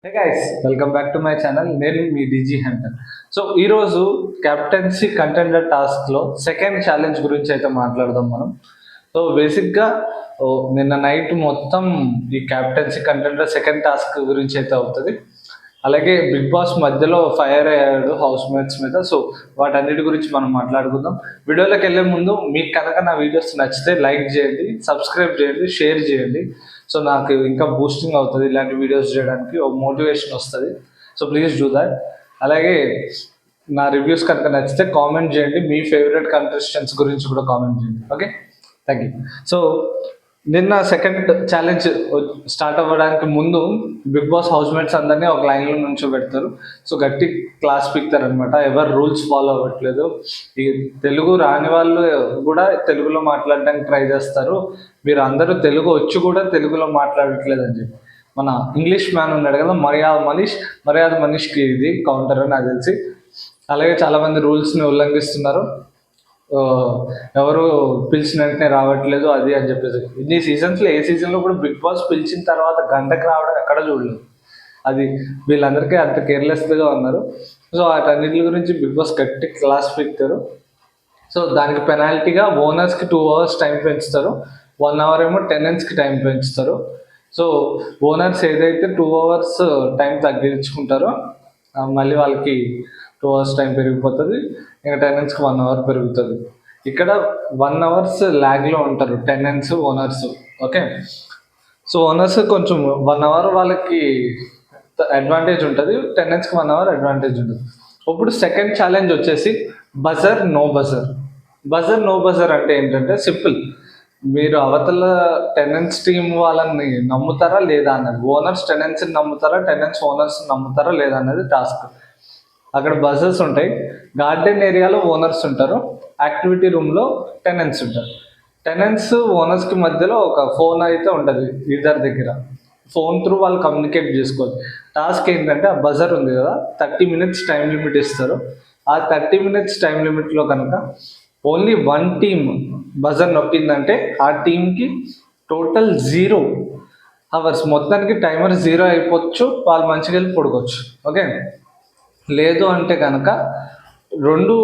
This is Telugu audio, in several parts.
Hey guys, welcome back to my channel. నేను మీ డీజీ హంటర్. సో ఈరోజు క్యాప్టెన్సీ కంటెండర్ టాస్క్లో సెకండ్ ఛాలెంజ్ గురించి అయితే మాట్లాడదాం మనం. సో బేసిక్గా నిన్న నైట్ మొత్తం ఈ క్యాప్టెన్సీ కంటెండర్ సెకండ్ టాస్క్ గురించి అయితే అవుతుంది. అలాగే బిగ్ బాస్ మధ్యలో ఫైర్ అయ్యాడు హౌస్ మేట్స్ మీద. సో వాటన్నిటి గురించి మనం మాట్లాడుకుందాం. వీడియోలోకి వెళ్ళే ముందు మీకు కనుక నా వీడియోస్ నచ్చితే లైక్ చేయండి, సబ్స్క్రైబ్ చేయండి, షేర్ చేయండి. సో నాకు ఇంకా బూస్టింగ్ అవుతుంది ఇలాంటి వీడియోస్ చేయడానికి, ఒక మోటివేషన్ వస్తుంది. So please do that. అలాగే నా రివ్యూస్ కనుక నచ్చితే కామెంట్ చేయండి, మీ ఫేవరెట్ కంటెస్టెంట్స్ గురించి కూడా కామెంట్ చేయండి. Okay, thank you. సో నిన్న సెకండ్ ఛాలెంజ్ స్టార్ట్ అవ్వడానికి ముందు బిగ్ బాస్ హౌస్ మేట్స్ అందరినీ ఒక లైన్లో నుంచో పెడతారు. సో గట్టి క్లాస్ పిక్తారు అనమాట. ఎవరు రూల్స్ ఫాలో అవ్వట్లేదు. ఈ తెలుగు రాని వాళ్ళు కూడా తెలుగులో మాట్లాడడానికి ట్రై చేస్తారు. మీరు అందరూ తెలుగు వచ్చి కూడా తెలుగులో మాట్లాడట్లేదు అని చెప్పి మన ఇంగ్లీష్ మ్యాన్ ఉన్నాడు కదా, మర్యాద మనీష్కి ఇది కౌంటర్ అని నాకు తెలిసి. అలాగే చాలామంది రూల్స్ని ఉల్లంఘిస్తున్నారు. ఎవరు పిలిచిన వెంటనే రావట్లేదు అది అని చెప్పేసి. ఇన్ని సీజన్స్లో ఏ సీజన్లో కూడా బిగ్ బాస్ పిలిచిన తర్వాత గంటకు రావడం ఎక్కడ చూడలేదు. అది వీళ్ళందరికీ అంత కేర్లెస్గా ఉన్నారు. సో వాటన్నిటి గురించి బిగ్ బాస్ గట్టి క్లాస్ పెడతారు. సో దానికి పెనాల్టీగా ఓనర్స్కి 2 hours టైం పెంచుతారు, 1 hour ఏమో టెనెంట్స్కి టైం పెంచుతారు. సో ఓనర్స్ ఏదైతే 2 hours టైం తగ్గించుకుంటారో మళ్ళీ వాళ్ళకి 2 hours టైం పెరిగిపోతుంది. ఇంకా టెనెంట్స్కి 1 hour పెరుగుతుంది. ఇక్కడ 1 hour ల్యాగ్లో ఉంటారు tenants, owners. Okay, so owners కొంచెం 1 hour వాళ్ళకి అడ్వాంటేజ్ ఉంటుంది, టెనెంట్స్కి 1 hour అడ్వాంటేజ్ ఉంటుంది. ఇప్పుడు సెకండ్ ఛాలెంజ్ వచ్చేసి బజర్ నో బజర్ అంటే ఏంటంటే సింపుల్. మీరు అవతల టెనెంట్స్ టీమ్ వాళ్ళని నమ్ముతారా లేదా అన్నది, ఓనర్స్ టెనెంట్స్ని నమ్ముతారా, టెనెంట్స్ ఓనర్స్ నమ్ముతారా లేదా అన్నది టాస్క్. అక్కడ బజర్స్ ఉంటాయి. గార్డెన్ ఏరియాలో ఓనర్స్ ఉంటారు, యాక్టివిటీ రూమ్లో టెనెంట్స్ ఉంటారు. టెనెంట్స్ ఓనర్స్కి మధ్యలో ఒక ఫోన్ అయితే ఉంటుంది ఇద్దరి దగ్గర. ఫోన్ త్రూ వాళ్ళు కమ్యూనికేట్ చేసుకోవాలి. టాస్క్ ఏంటంటే ఆ బజర్ ఉంది కదా, 30 minutes టైం లిమిట్ ఇస్తారు. ఆ 30 minutes టైం లిమిట్లో కనుక ఓన్లీ 1 team బజర్ నొక్కిందంటే ఆ టీంకి టోటల్ 0 hours, మొత్తానికి టైమర్ 0 అయిపోవచ్చు. వాళ్ళు మంచిగా వెళ్ళి పడుకోవచ్చు. ఓకే, లేదు అంటే కనుక 2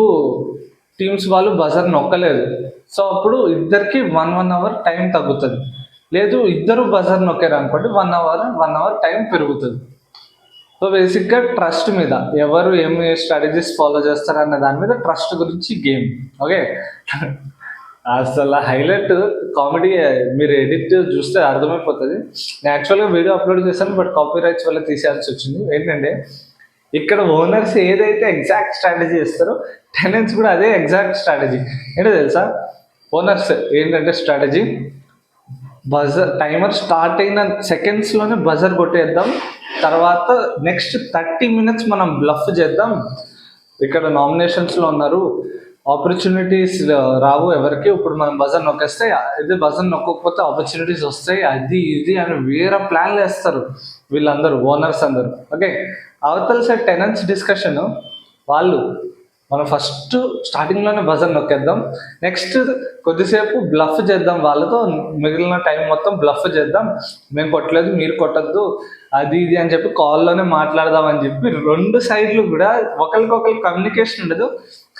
teams వాళ్ళు బజర్ నొక్కలేదు. సో అప్పుడు ఇద్దరికి 1 hour టైం తగ్గుతుంది. లేదు ఇద్దరు బజర్ నొక్కారు అనుకోండి, 1 hour టైం పెరుగుతుంది. సో బేసిక్గా ట్రస్ట్ మీద, ఎవరు ఏమి స్ట్రాటజీస్ ఫాలో చేస్తారన్న దాని మీద ట్రస్ట్ గురించి గేమ్. ఓకే, అసలు హైలైట్ కామెడీ. మీరు ఎడిట్ చూస్తే అర్థమైపోతుంది. నేను యాక్చువల్గా వీడియో అప్లోడ్ చేశాను, బట్ కాపీ రైట్స్ వల్ల తీసేయాల్సి వచ్చింది. ఏంటంటే ఇక్కడ ఓనర్స్ ఏదైతే ఎగ్జాక్ట్ స్ట్రాటజీ ఇస్తారో టెనెంట్స్ కూడా అదే ఎగ్జాక్ట్ స్ట్రాటజీ. ఏంటో తెలుసా, ఓనర్స్ ఏంటంటే స్ట్రాటజీ, బజర్ టైమర్ స్టార్ట్ అయిన సెకండ్స్లోనే బజర్ కొట్టేద్దాం, తర్వాత నెక్స్ట్ 30 minutes మనం బ్లఫ్ చేద్దాం. ఇక్కడ నామినేషన్స్లో ఉన్నారు, ఆపర్చునిటీస్ రావు ఎవరికి, ఇప్పుడు మనం బజర్ నొక్కేస్తే ఇది బజర్ నొక్కకపోతే ఆపర్చునిటీస్ వస్తాయి, అది ఇది అని వేరే ప్లాన్లు వేస్తారు వీళ్ళందరూ, ఓనర్స్ అందరూ. ఓకే, అవతల సైడ్ టెనెంట్స్ డిస్కషన్, వాళ్ళు మనం ఫస్ట్ స్టార్టింగ్లోనే బజర్ నొక్కేద్దాం, నెక్స్ట్ కొద్దిసేపు బ్లఫ్ చేద్దాం వాళ్ళతో, మిగిలిన టైం మొత్తం బ్లఫ్ చేద్దాం, మేము కొట్టలేదు మీరు కొట్టద్దు అది ఇది అని చెప్పి కాల్లోనే మాట్లాడదాం అని చెప్పి 2 sides కూడా ఒకరికొకరు కమ్యూనికేషన్ ఉండదు,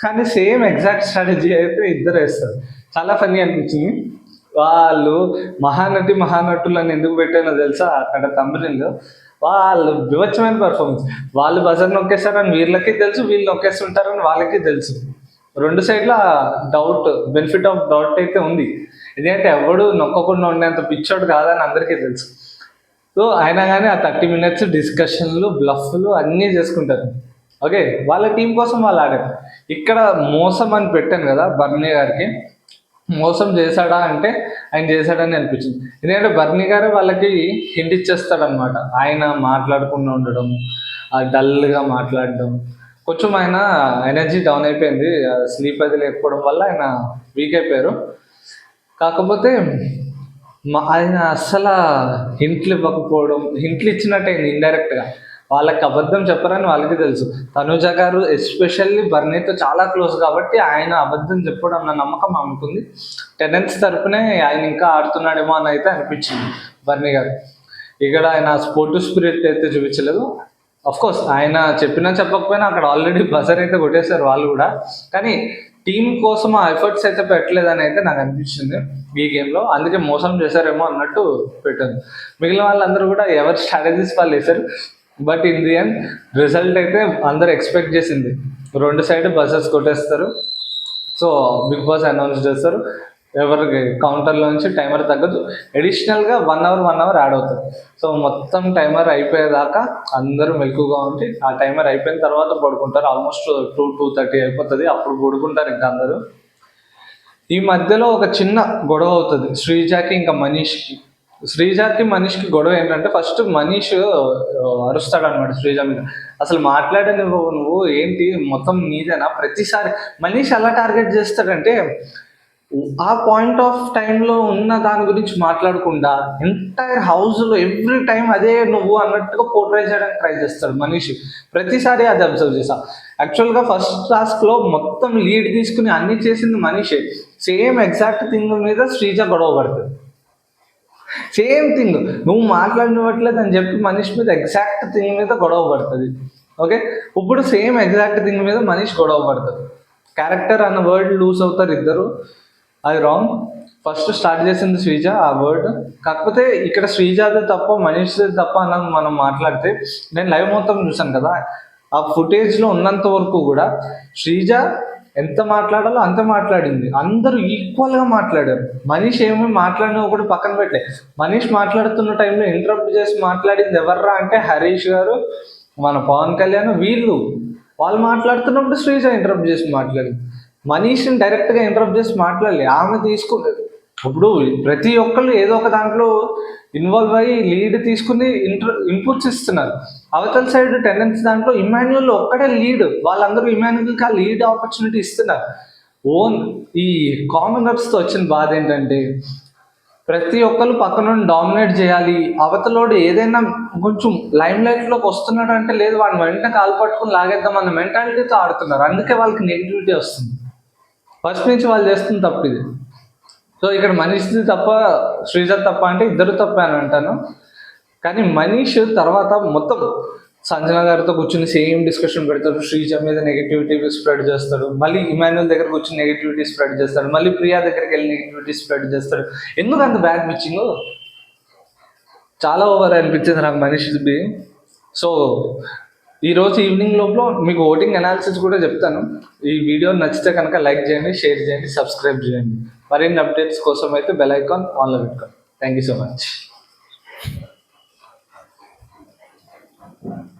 కానీ సేమ్ ఎగ్జాక్ట్ స్ట్రాటజీ అయితే ఇద్దరు వేస్తారు. చాలా ఫన్నీ అనిపించింది. వాళ్ళు మహానటులు అని ఎందుకు పెట్టానో తెలుసా, అక్కడ తమిళలో వాళ్ళు వివచ్చమైన పర్ఫార్మెన్స్. వాళ్ళు బజర్ నొక్కేస్తారని వీళ్ళకి తెలుసు, వీళ్ళు నొక్కేస్తుంటారని వాళ్ళకి తెలుసు. 2 sides doubt, benefit of doubt అయితే ఉంది. ఎందుకంటే ఎవడు నొక్కకుండా ఉండేంత పిచ్చోడు కాదని అందరికీ తెలుసు. సో అయినా కానీ ఆ 30 minutes డిస్కషన్లు, బ్లఫ్లు అన్నీ చేసుకుంటారు. ఓకే, వాళ్ళ టీం కోసం వాళ్ళు ఆడారు. ఇక్కడ మోసం అని పెట్టాను కదా బర్నీ గారికి, మోసం చేశాడా అంటే ఆయన చేశాడని అనిపించింది. ఎందుకంటే బర్నీ గారు వాళ్ళకి హింట్ ఇచ్చేస్తాడనమాట. ఆయన మాట్లాడకుండా ఉండడం, డల్గా మాట్లాడడం, కొంచెం ఆయన ఎనర్జీ డౌన్ అయిపోయింది, స్లీప్ అది లేకపోవడం వల్ల ఆయన వీక్ అయిపోయారు. కాకపోతే ఆయన అస్సలు హింట్లు ఇవ్వకపోవడం, హింట్లు ఇచ్చినట్టయింది ఇండైరెక్ట్గా. వాళ్ళకి అబద్ధం చెప్పరని వాళ్ళకి తెలుసు. తనుజ గారు ఎస్పెషల్లీ బర్నీతో చాలా క్లోజ్ కాబట్టి ఆయన అబద్ధం చెప్పడం నా నమ్మకం ఆమెకుంది. టెనెంట్స్ తరపునే ఆయన ఇంకా ఆడుతున్నాడేమో అని అయితే అనిపించింది బర్నీ గారు. ఇక్కడ ఆయన స్పోర్టివ్ స్పిరిట్ అయితే చూపించలేదు. అఫ్ కోర్స్ ఆయన చెప్పినా చెప్పకపోయినా అక్కడ ఆల్రెడీ బజర్ అయితే కొట్టేశారు వాళ్ళు కూడా, కానీ టీం కోసం ఆ ఎఫర్ట్స్ అయితే పెట్టలేదని అయితే నాకు అనిపించింది ఈ గేమ్లో. అందుకే మోసం చేశారేమో అన్నట్టు పెట్టాను. మిగిలిన వాళ్ళందరూ కూడా ఎవరి స్ట్రాటజీస్ వాళ్ళు వేశారు. But in the end result అయితే అందరూ ఎక్స్పెక్ట్ చేసింది, 2 సైడ్ బజర్స్ కొట్టేస్తారు. సో బిగ్ బాస్ అనౌన్స్ చేస్తారు, ఎవరికి కౌంటర్లో నుంచి టైమర్ తగ్గదు, అడిషనల్గా 1 అవర్ యాడ్ అవుతుంది. సో మొత్తం టైమర్ అయిపోయేదాకా అందరూ మెలకుగా ఉండి ఆ టైమర్ అయిపోయిన తర్వాత పడుకుంటారు. ఆల్మోస్ట్ 2-2:30 అయిపోతుంది, అప్పుడు పడుకుంటారు ఇంకా అందరూ. ఈ మధ్యలో ఒక చిన్న గొడవ అవుతుంది శ్రీజాకి ఇంకా మనీష్కి. శ్రీజాకి మనీష్కి గొడవ ఏంటంటే, ఫస్ట్ మనీష్ అరుస్తాడు అనమాట శ్రీజ మీద, అసలు మాట్లాడే నువ్వు ఏంటి మొత్తం నీదేనా ప్రతిసారి. మనీష్ ఎలా టార్గెట్ చేస్తాడంటే, ఆ పాయింట్ ఆఫ్ టైంలో ఉన్న దాని గురించి మాట్లాడకుండా ఎంటైర్ హౌస్లో ఎవ్రీ టైం అదే నువ్వు అన్నట్టుగా పోర్ట్రే చేయడానికి ట్రై చేస్తాడు మనీష్. ప్రతిసారి అది అబ్జర్వ్ చేసా. యాక్చువల్గా ఫస్ట్ టాస్క్లో మొత్తం లీడ్ తీసుకుని అన్ని చేసింది మనీషే. సేమ్ ఎగ్జాక్ట్ థింగ్ మీద శ్రీజ గొడవ పడుతుంది. సేమ్ థింగ్ నువ్వు మాట్లాడినట్లేదు అని చెప్పి మనీష్ మీద ఎగ్జాక్ట్ థింగ్ మీద గొడవ పడుతుంది. ఓకే, ఇప్పుడు సేమ్ ఎగ్జాక్ట్ థింగ్ మీద మనీష్ గొడవ పడుతుంది. క్యారెక్టర్ అన్న వర్డ్ లూజ్ అవుతారు ఇద్దరు, అది రాంగ్. ఫస్ట్ స్టార్ట్ చేసింది శ్రీజ ఆ వర్డ్. కాకపోతే ఇక్కడ శ్రీజాది తప్ప మనీష్ది తప్ప అన్నది మనం మాట్లాడితే, నేను లైవ్ మొత్తం చూసాను కదా, ఆ ఫుటేజ్లో ఉన్నంత వరకు కూడా శ్రీజ ఎంత మాట్లాడాలో అంత మాట్లాడింది. అందరూ ఈక్వల్గా మాట్లాడారు. మనీష్ ఏమీ మాట్లాడినా కూడా పక్కన పెట్టలే. మనీష్ మాట్లాడుతున్న టైంలో ఇంటరప్ట్ చేసి మాట్లాడింది ఎవర్రా అంటే హరీష్ గారు, మన పవన్ కళ్యాణ్, వాళ్ళు మాట్లాడుతున్నప్పుడు శ్రీజ ఇంటరప్ట్ చేసి మాట్లాడింది. మనీష్ని డైరెక్ట్గా ఇంటరప్ట్ చేసి మాట్లాడలే, ఆమె తీసుకోలేదు. ఇప్పుడు ప్రతి ఒక్కళ్ళు ఏదో ఒక దాంట్లో ఇన్వాల్వ్ అయ్యి లీడ్ తీసుకుని ఇన్పుట్స్ ఇస్తున్నారు. అవతల సైడ్ టెండెన్సీ దాంట్లో ఇమాన్యుయల్ ఒక్కడే లీడ్, వాళ్ళందరూ ఇమాన్యుయల్కి ఆ లీడ్ ఆపర్చునిటీ ఇస్తున్నారు. ఈ కామనర్స్తో వచ్చిన బాధ ఏంటంటే, ప్రతి ఒక్కరు పక్క నుండి డామినేట్ చేయాలి, అవతలోడు ఏదైనా కొంచెం లైమ్ లైట్లోకి వస్తున్నాడు అంటే లేదు వాడిని వెంటనే కాలు పట్టుకుని లాగేద్దాం అన్న మెంటాలిటీతో ఆడుతున్నారు. అందుకే వాళ్ళకి నెగిటివిటీ వస్తుంది. ఫస్ట్ నుంచి వాళ్ళు చేస్తుంది తప్పు ఇది. సో ఇక్కడ మనీష్ది తప్ప శ్రీజ తప్ప అంటే ఇద్దరు తప్ప అని అంటాను. కానీ మనీష్ తర్వాత మొత్తం సంజన గారితో కూర్చుని సేమ్ డిస్కషన్ పెడతాడు, శ్రీజ మీద నెగిటివిటీ స్ప్రెడ్ చేస్తాడు, మళ్ళీ ఇమాన్యుయల్ దగ్గర కూర్చుని నెగిటివిటీ స్ప్రెడ్ చేస్తాడు, మళ్ళీ ప్రియా దగ్గరికి వెళ్ళి నెగిటివిటీ స్ప్రెడ్ చేస్తాడు. ఎందుకు అంత బ్యాడ్ పిచ్చింగ్, చాలా ఓవర్ అనిపించింది నాకు మనీష్ది. సో ఈరోజు ఈవినింగ్ లోపల మీకు ఓటింగ్ అనాలిసిస్ కూడా చెప్తాను. ఈ వీడియో నచ్చితే కనుక లైక్ చేయండి, షేర్ చేయండి, సబ్స్క్రైబ్ చేయండి. మరిన్ని అప్డేట్స్ కోసం అయితే బెల్ ఐకాన్ ఆన్లో పెట్టుకోండి. Thank you so much.